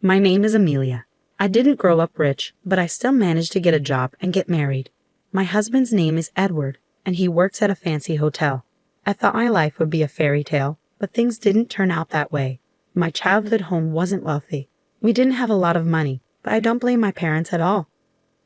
My name is Amelia. I didn't grow up rich, but I still managed to get a job and get married. My husband's name is Edward, and he works at a fancy hotel. I thought my life would be a fairy tale, but things didn't turn out that way. My childhood home wasn't wealthy. We didn't have a lot of money, but I don't blame my parents at all.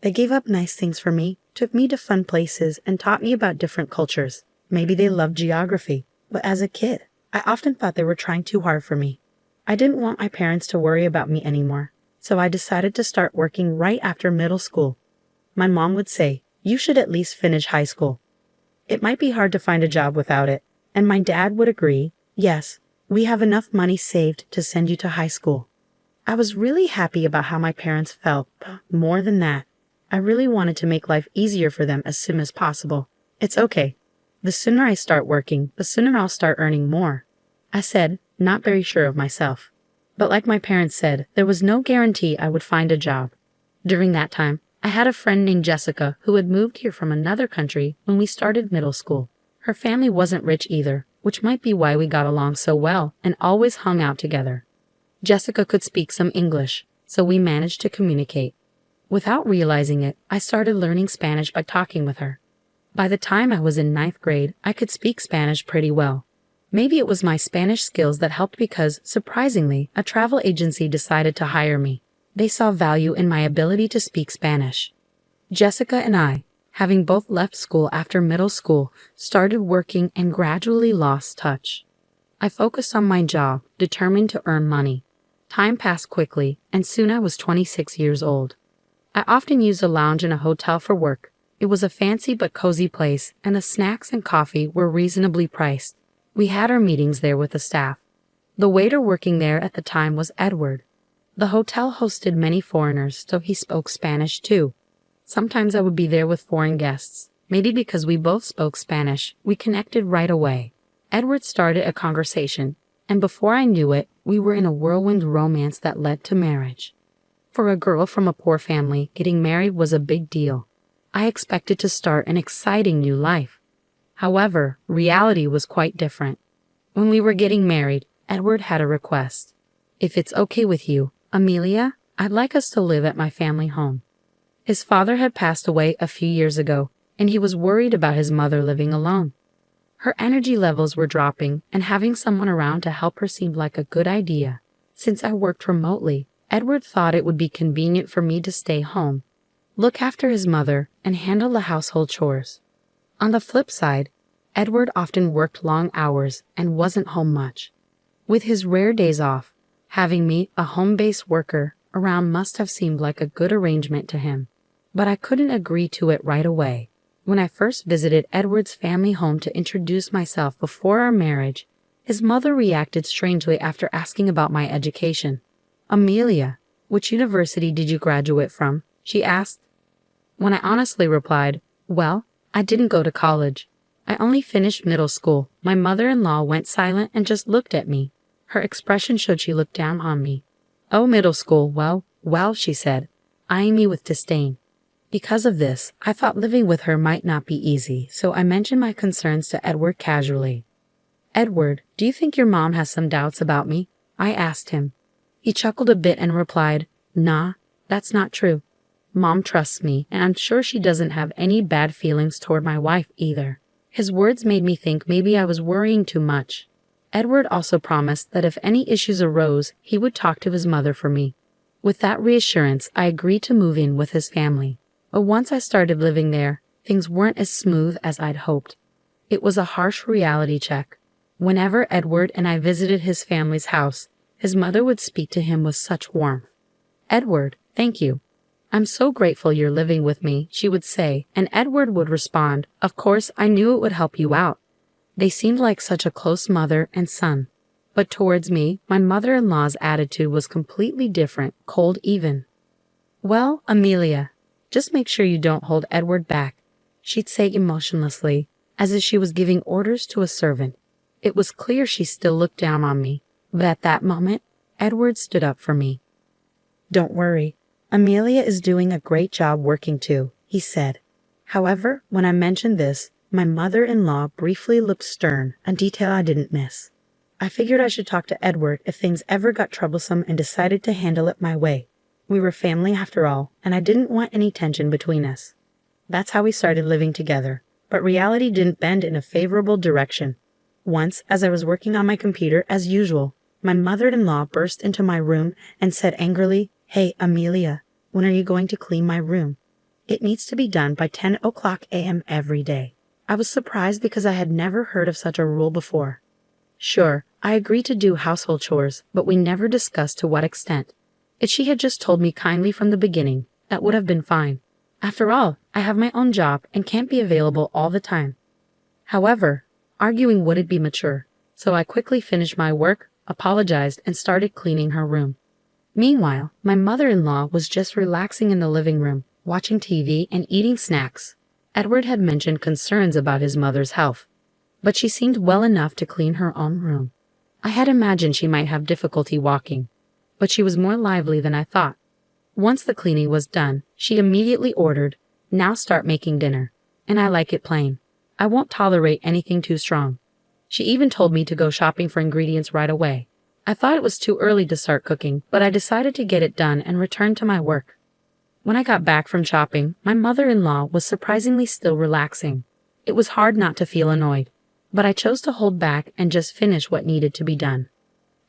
They gave up nice things for me, took me to fun places, and taught me about different cultures. Maybe they loved geography, but as a kid, I often thought they were trying too hard for me. I didn't want my parents to worry about me anymore, so I decided to start working right after middle school. My mom would say, "You should at least finish high school. It might be hard to find a job without it," and my dad would agree, "Yes, we have enough money saved to send you to high school." I was really happy about how my parents felt, but more than that, I really wanted to make life easier for them as soon as possible. "It's okay. The sooner I start working, the sooner I'll start earning more," I said, not very sure of myself. But like my parents said, there was no guarantee I would find a job. During that time, I had a friend named Jessica who had moved here from another country when we started middle school. Her family wasn't rich either, which might be why we got along so well and always hung out together. Jessica could speak some English, so we managed to communicate. Without realizing it, I started learning Spanish by talking with her. By the time I was in ninth grade, I could speak Spanish pretty well. Maybe it was my Spanish skills that helped because, surprisingly, a travel agency decided to hire me. They saw value in my ability to speak Spanish. Jessica and I, having both left school after middle school, started working and gradually lost touch. I focused on my job, determined to earn money. Time passed quickly, and soon I was 26 years old. I often used a lounge in a hotel for work. It was a fancy but cozy place, and the snacks and coffee were reasonably priced. We had our meetings there with the staff. The waiter working there at the time was Edward. The hotel hosted many foreigners, so he spoke Spanish too. Sometimes I would be there with foreign guests. Maybe because we both spoke Spanish, we connected right away. Edward started a conversation, and before I knew it, we were in a whirlwind romance that led to marriage. For a girl from a poor family, getting married was a big deal. I expected to start an exciting new life. However, reality was quite different. When we were getting married, Edward had a request. "If it's okay with you, Amelia, I'd like us to live at my family home." His father had passed away a few years ago, and he was worried about his mother living alone. Her energy levels were dropping, and having someone around to help her seemed like a good idea. Since I worked remotely, Edward thought it would be convenient for me to stay home, look after his mother, and handle the household chores. On the flip side, Edward often worked long hours and wasn't home much. With his rare days off, having me, a home-based worker, around must have seemed like a good arrangement to him. But I couldn't agree to it right away. When I first visited Edward's family home to introduce myself before our marriage, his mother reacted strangely after asking about my education. "Amelia, which university did you graduate from?" she asked. When I honestly replied, "Well, I didn't go to college. I only finished middle school," my mother-in-law went silent and just looked at me. Her expression showed she looked down on me. "Oh, middle school, well," she said, eyeing me with disdain. Because of this, I thought living with her might not be easy, so I mentioned my concerns to Edward casually. "Edward, do you think your mom has some doubts about me?" I asked him. He chuckled a bit and replied, "Nah, that's not true. Mom trusts me, and I'm sure she doesn't have any bad feelings toward my wife either." His words made me think maybe I was worrying too much. Edward also promised that if any issues arose, he would talk to his mother for me. With that reassurance, I agreed to move in with his family. But once I started living there, things weren't as smooth as I'd hoped. It was a harsh reality check. Whenever Edward and I visited his family's house, his mother would speak to him with such warmth. "Edward, thank you. I'm so grateful you're living with me," she would say, and Edward would respond, "Of course, I knew it would help you out." They seemed like such a close mother and son. But towards me, my mother-in-law's attitude was completely different, cold even. "Well, Amelia, just make sure you don't hold Edward back," she'd say emotionlessly, as if she was giving orders to a servant. It was clear she still looked down on me, but at that moment, Edward stood up for me. "Don't worry. Amelia is doing a great job working too," he said. However, when I mentioned this, my mother-in-law briefly looked stern, a detail I didn't miss. I figured I should talk to Edward if things ever got troublesome and decided to handle it my way. We were family after all, and I didn't want any tension between us. That's how we started living together, but reality didn't bend in a favorable direction. Once, as I was working on my computer as usual, my mother-in-law burst into my room and said angrily, "Hey, Amelia, when are you going to clean my room? It needs to be done by 10 o'clock a.m. every day." I was surprised because I had never heard of such a rule before. Sure, I agreed to do household chores, but we never discussed to what extent. If she had just told me kindly from the beginning, that would have been fine. After all, I have my own job and can't be available all the time. However, arguing wouldn't be mature, so I quickly finished my work, apologized, and started cleaning her room. Meanwhile, my mother-in-law was just relaxing in the living room, watching TV and eating snacks. Edward had mentioned concerns about his mother's health, but she seemed well enough to clean her own room. I had imagined she might have difficulty walking, but she was more lively than I thought. Once the cleaning was done, she immediately ordered, "Now start making dinner," and I like it plain. I won't tolerate anything too strong. She even told me to go shopping for ingredients right away. I thought it was too early to start cooking, but I decided to get it done and return to my work. When I got back from shopping, my mother-in-law was surprisingly still relaxing. It was hard not to feel annoyed, but I chose to hold back and just finish what needed to be done.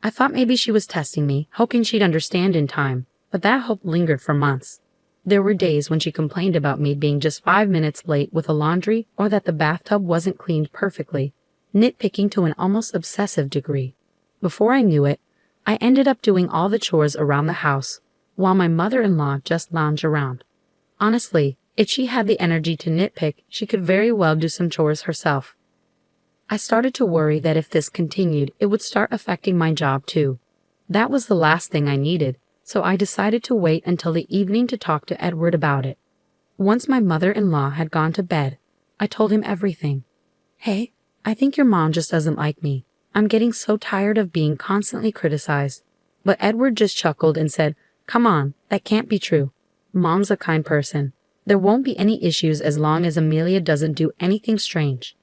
I thought maybe she was testing me, hoping she'd understand in time, but that hope lingered for months. There were days when she complained about me being just 5 minutes late with the laundry or that the bathtub wasn't cleaned perfectly, nitpicking to an almost obsessive degree. Before I knew it, I ended up doing all the chores around the house, while my mother-in-law just lounged around. Honestly, if she had the energy to nitpick, she could very well do some chores herself. I started to worry that if this continued, it would start affecting my job too. That was the last thing I needed, so I decided to wait until the evening to talk to Edward about it. Once my mother-in-law had gone to bed, I told him everything. "Hey, I think your mom just doesn't like me. I'm getting so tired of being constantly criticized." But Edward just chuckled and said, "Come on, that can't be true. Mom's a kind person. There won't be any issues as long as Amelia doesn't do anything strange.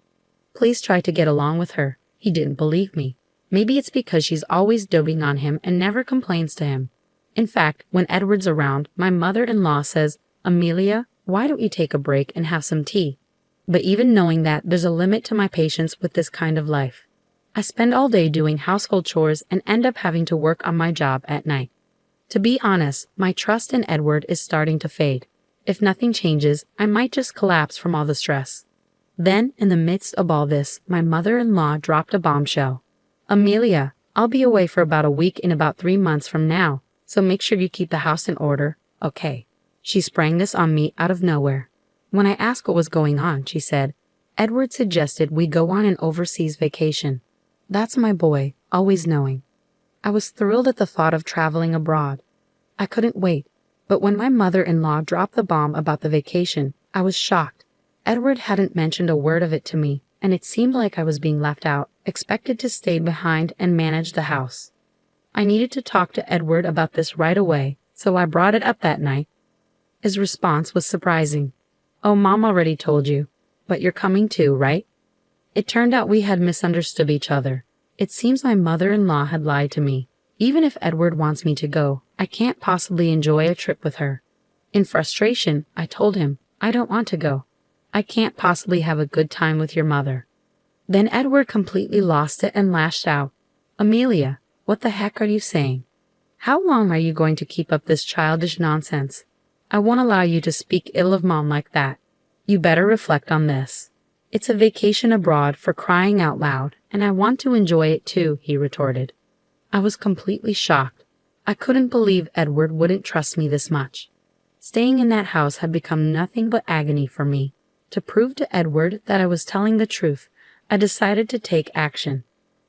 Please try to get along with her." He didn't believe me. Maybe it's because she's always doting on him and never complains to him. In fact, when Edward's around, my mother-in-law says, "Amelia, why don't you take a break and have some tea?" But even knowing that, there's a limit to my patience with this kind of life. I spend all day doing household chores and end up having to work on my job at night. To be honest, my trust in Edward is starting to fade. If nothing changes, I might just collapse from all the stress. Then, in the midst of all this, my mother-in-law dropped a bombshell. "Amelia, I'll be away for about a week in about 3 months from now, so make sure you keep the house in order, okay?" She sprang this on me out of nowhere. When I asked what was going on, she said, "Edward suggested we go on an overseas vacation." That's my boy, always knowing. I was thrilled at the thought of traveling abroad. I couldn't wait, but when my mother-in-law dropped the bomb about the vacation, I was shocked. Edward hadn't mentioned a word of it to me, and it seemed like I was being left out, expected to stay behind and manage the house. I needed to talk to Edward about this right away, so I brought it up that night. His response was surprising. "Oh, Mom already told you, but you're coming too, right?" It turned out we had misunderstood each other. It seems my mother-in-law had lied to me. Even if Edward wants me to go, I can't possibly enjoy a trip with her. In frustration, I told him, "I don't want to go. I can't possibly have a good time with your mother." Then Edward completely lost it and lashed out. "Amelia, what the heck are you saying? How long are you going to keep up this childish nonsense? I won't allow you to speak ill of Mom like that. You better reflect on this. It's a vacation abroad, for crying out loud, and I want to enjoy it too," he retorted. I was completely shocked. I couldn't believe Edward wouldn't trust me this much. Staying in that house had become nothing but agony for me. To prove to Edward that I was telling the truth, I decided to take action.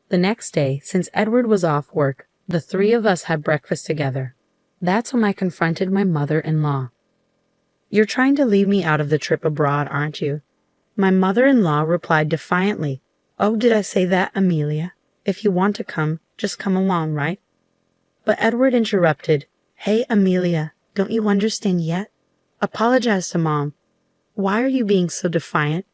The next day, since Edward was off work, the 3 of us had breakfast together. That's when I confronted my mother-in-law. "You're trying to leave me out of the trip abroad, aren't you?" My mother-in-law replied defiantly, "Oh, did I say that, Amelia? If you want to come, just come along, right?" But Edward interrupted. "Hey, Amelia, don't you understand yet? Apologize to Mom. Why are you being so defiant?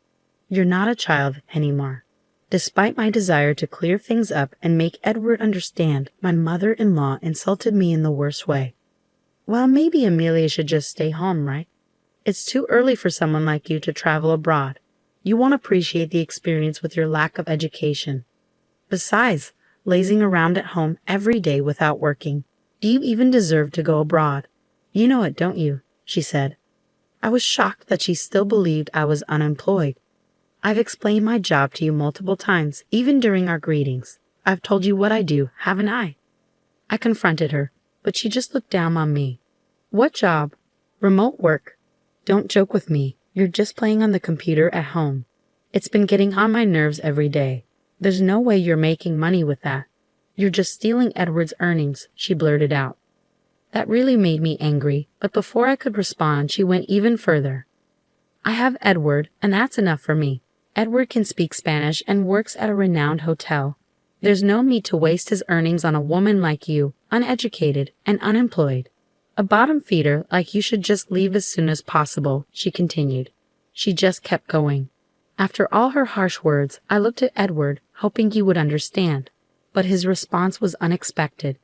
You're not a child anymore." Despite my desire to clear things up and make Edward understand, my mother-in-law insulted me in the worst way. Well, maybe Amelia should just stay home, right? It's too early for someone like you to travel abroad. You won't appreciate the experience with your lack of education. Besides, lazing around at home every day without working. Do you even deserve to go abroad? You know it, don't you? She said. I was shocked that she still believed I was unemployed. I've explained my job to you multiple times, even during our greetings. I've told you what I do, haven't I? I confronted her, but she just looked down on me. What job? Remote work. Don't joke with me. You're just playing on the computer at home. It's been getting on my nerves every day. There's no way you're making money with that. You're just stealing Edward's earnings, she blurted out. That really made me angry, but before I could respond, she went even further. I have Edward, and that's enough for me. Edward can speak Spanish and works at a renowned hotel. There's no need to waste his earnings on a woman like you, uneducated and unemployed. A bottom feeder like you should just leave as soon as possible, she continued. She just kept going. After all her harsh words, I looked at Edward, hoping he would understand. But his response was unexpected.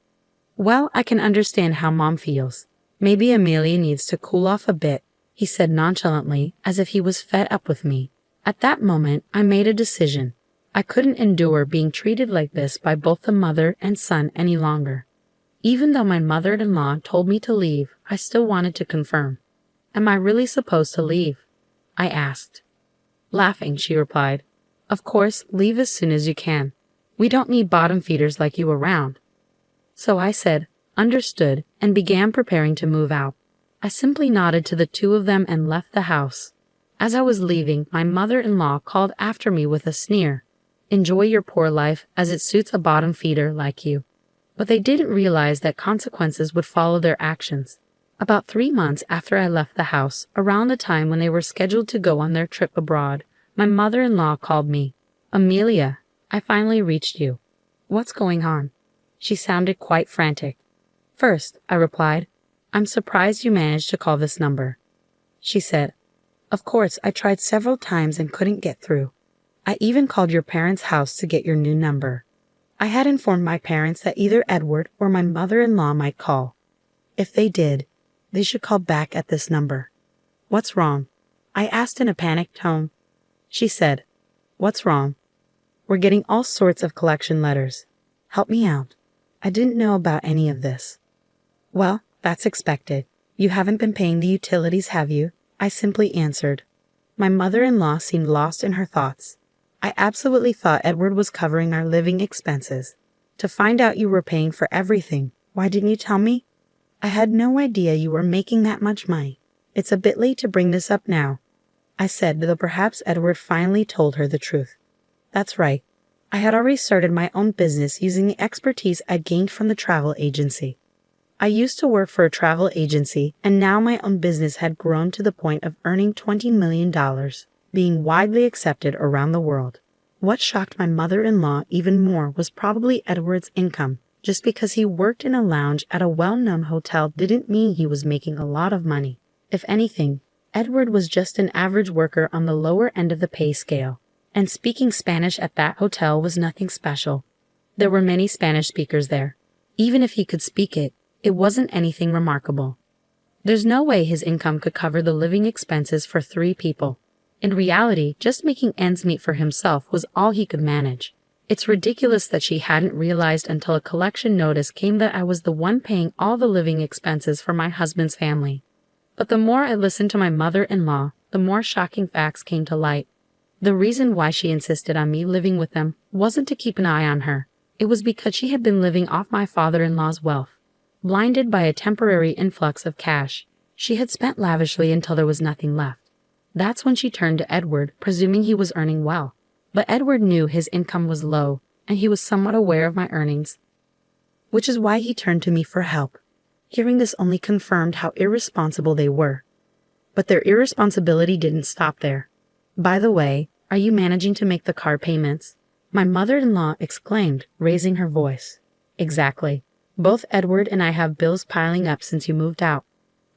Well, I can understand how Mom feels. Maybe Amelia needs to cool off a bit, he said nonchalantly, as if he was fed up with me. At that moment, I made a decision. I couldn't endure being treated like this by both the mother and son any longer. Even though my mother-in-law told me to leave, I still wanted to confirm. Am I really supposed to leave? I asked. Laughing, she replied, Of course, leave as soon as you can. We don't need bottom feeders like you around. So I said, understood, and began preparing to move out. I simply nodded to the two of them and left the house. As I was leaving, my mother-in-law called after me with a sneer. Enjoy your poor life, as it suits a bottom feeder like you. But they didn't realize that consequences would follow their actions. About 3 months after I left the house, around the time when they were scheduled to go on their trip abroad, my mother-in-law called me. Amelia, I finally reached you. What's going on? She sounded quite frantic. First, I replied, I'm surprised you managed to call this number. She said, Of course, I tried several times and couldn't get through. I even called your parents' house to get your new number. I had informed my parents that either Edward or my mother-in-law might call. If they did, they should call back at this number. What's wrong? I asked in a panicked tone. She said, What's wrong? We're getting all sorts of collection letters. Help me out. I didn't know about any of this. Well, that's expected. You haven't been paying the utilities, have you? I simply answered. My mother-in-law seemed lost in her thoughts. I absolutely thought Edward was covering our living expenses. To find out you were paying for everything, why didn't you tell me? I had no idea you were making that much money. It's a bit late to bring this up now, I said, though perhaps Edward finally told her the truth. That's right. I had already started my own business using the expertise I'd gained from the travel agency. I used to work for a travel agency, and now my own business had grown to the point of earning $20 million, being widely accepted around the world. What shocked my mother-in-law even more was probably Edward's income. Just because he worked in a lounge at a well-known hotel didn't mean he was making a lot of money. If anything, Edward was just an average worker on the lower end of the pay scale. And speaking Spanish at that hotel was nothing special. There were many Spanish speakers there. Even if he could speak it, it wasn't anything remarkable. There's no way his income could cover the living expenses for 3 people. In reality, just making ends meet for himself was all he could manage. It's ridiculous that she hadn't realized until a collection notice came that I was the one paying all the living expenses for my husband's family. But the more I listened to my mother-in-law, the more shocking facts came to light. The reason why she insisted on me living with them wasn't to keep an eye on her. It was because she had been living off my father-in-law's wealth. Blinded by a temporary influx of cash, she had spent lavishly until there was nothing left. That's when she turned to Edward, presuming he was earning well. But Edward knew his income was low, and he was somewhat aware of my earnings, which is why he turned to me for help. Hearing this only confirmed how irresponsible they were. But their irresponsibility didn't stop there. By the way, are you managing to make the car payments? My mother-in-law exclaimed, raising her voice. Exactly. Both Edward and I have bills piling up since you moved out.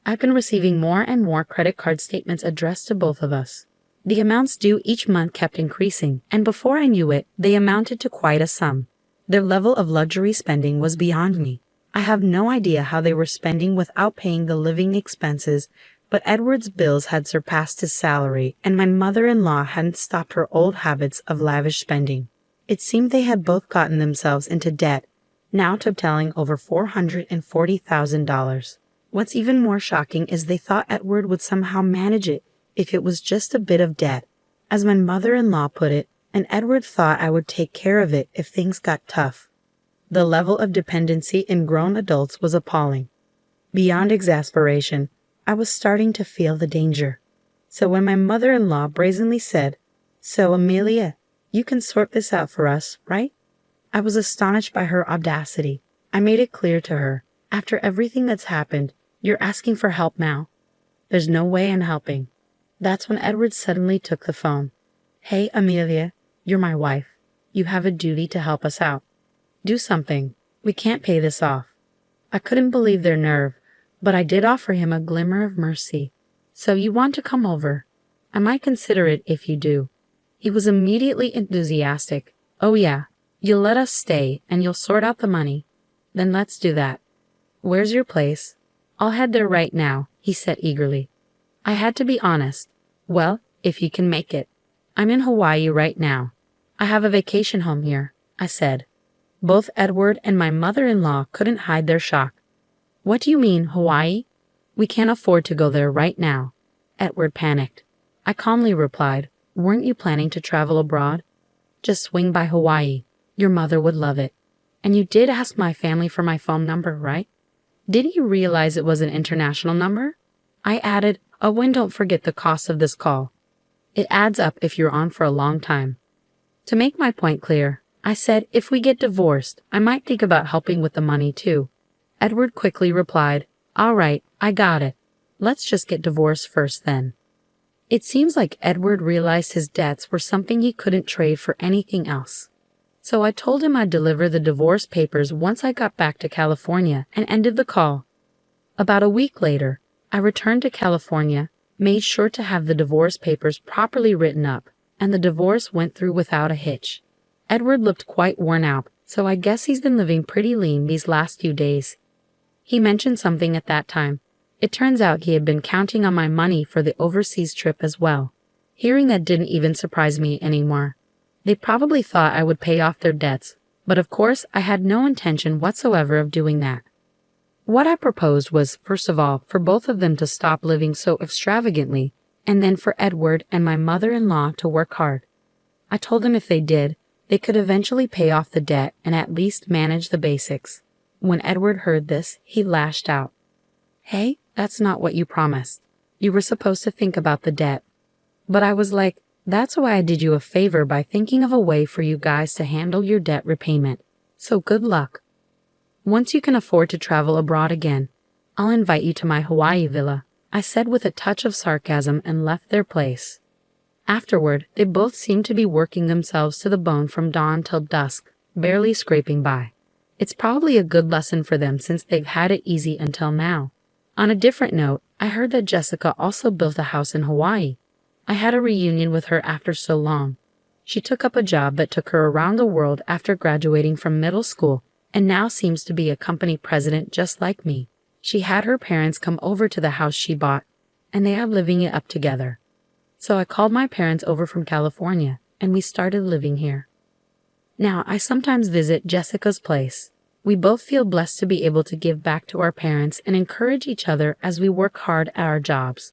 I've been receiving more and more credit card statements addressed to both of us. The amounts due each month kept increasing, and before I knew it, they amounted to quite a sum. Their level of luxury spending was beyond me. I have no idea how they were spending without paying the living expenses, but Edward's bills had surpassed his salary, and my mother-in-law hadn't stopped her old habits of lavish spending. It seemed they had both gotten themselves into debt, now totaling over $440,000. What's even more shocking is they thought Edward would somehow manage it if it was just a bit of debt. As my mother-in-law put it, and Edward thought I would take care of it if things got tough. The level of dependency in grown adults was appalling. Beyond exasperation, I was starting to feel the danger. So when my mother-in-law brazenly said, "So, Amelia, you can sort this out for us, right?" I was astonished by her audacity. I made it clear to her, after everything that's happened, you're asking for help now. There's no way I'm helping. That's when Edward suddenly took the phone. "Hey, Amelia, you're my wife. You have a duty to help us out. Do something. We can't pay this off." I couldn't believe their nerve, but I did offer him a glimmer of mercy. "So you want to come over? I might consider it if you do." He was immediately enthusiastic. "Oh yeah, you'll let us stay and you'll sort out the money. Then let's do that. Where's your place?" "I'll head there right now," he said eagerly. I had to be honest. "Well, if you can make it. I'm in Hawaii right now. I have a vacation home here," I said. Both Edward and my mother-in-law couldn't hide their shock. "What do you mean, Hawaii? We can't afford to go there right now." Edward panicked. I calmly replied, "Weren't you planning to travel abroad? Just swing by Hawaii. Your mother would love it. And you did ask my family for my phone number, right? Didn't you realize it was an international number?" I added, "Oh, and don't forget the cost of this call. It adds up if you're on for a long time." To make my point clear, I said if we get divorced, I might think about helping with the money too. Edward quickly replied, "All right, I got it. Let's just get divorced first then." It seems like Edward realized his debts were something he couldn't trade for anything else. So I told him I'd deliver the divorce papers once I got back to California and ended the call. About a week later, I returned to California, made sure to have the divorce papers properly written up, and the divorce went through without a hitch. Edward looked quite worn out, so I guess he's been living pretty lean these last few days. He mentioned something at that time. It turns out he had been counting on my money for the overseas trip as well. Hearing that didn't even surprise me anymore. They probably thought I would pay off their debts, but of course I had no intention whatsoever of doing that. What I proposed was, first of all, for both of them to stop living so extravagantly, and then for Edward and my mother-in-law to work hard. I told them if they did, they could eventually pay off the debt and at least manage the basics. When Edward heard this, he lashed out. "Hey, that's not what you promised. You were supposed to think about the debt." But I was like, "That's why I did you a favor by thinking of a way for you guys to handle your debt repayment. So good luck. Once you can afford to travel abroad again, I'll invite you to my Hawaii villa," I said with a touch of sarcasm and left their place. Afterward, they both seemed to be working themselves to the bone from dawn till dusk, barely scraping by. It's probably a good lesson for them since they've had it easy until now. On a different note, I heard that Jessica also built a house in Hawaii. I had a reunion with her after so long. She took up a job that took her around the world after graduating from middle school and now seems to be a company president just like me. She had her parents come over to the house she bought, and they are living it up together. So I called my parents over from California, and we started living here. Now, I sometimes visit Jessica's place. We both feel blessed to be able to give back to our parents and encourage each other as we work hard at our jobs.